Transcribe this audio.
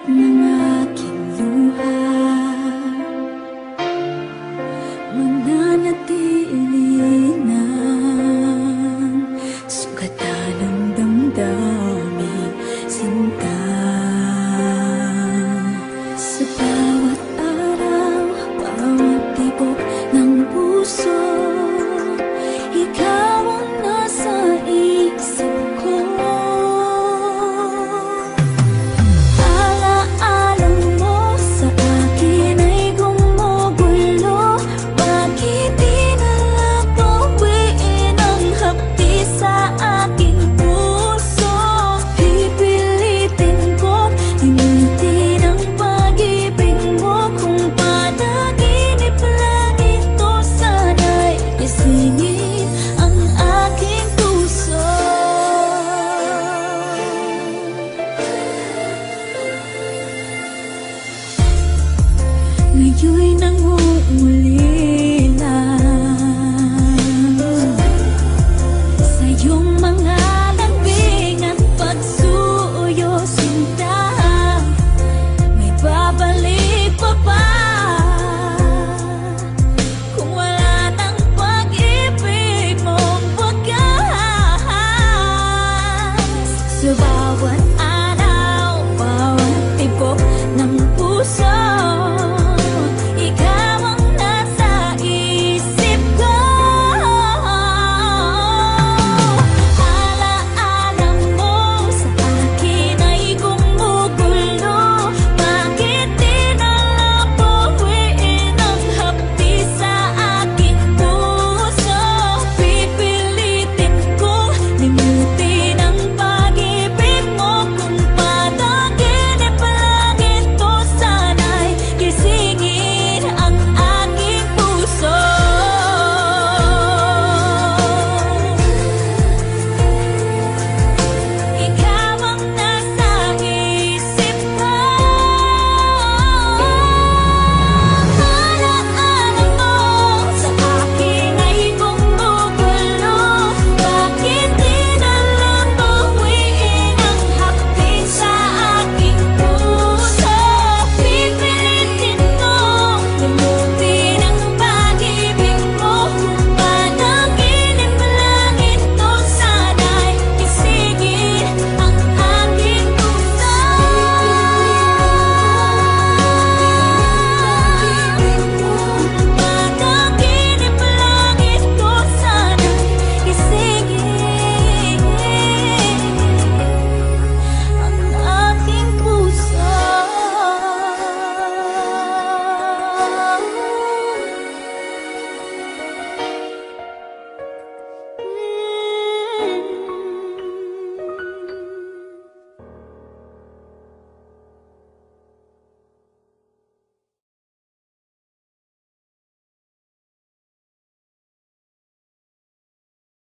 ng aking luha, mananatili ng sugatan ng damdaming sinta. Sa bawat araw, bawat tibok ng puso, ikaw ang nasa isip ko. Alaala mo sa akin ay gumugulo. Bakit di na lang bawiin ang hapdi sa aking puso? Pipilitin ko't limutin ang pag-ibig mo. Kung panaginip lang ito, sana'y gisingin ang aking puso. Ngayon'y nangungulila sa iyong mga lambing at pagsuyo, sinta. May babalik pa ba kung wala ng pag-ibig mong wagas? Sa bawat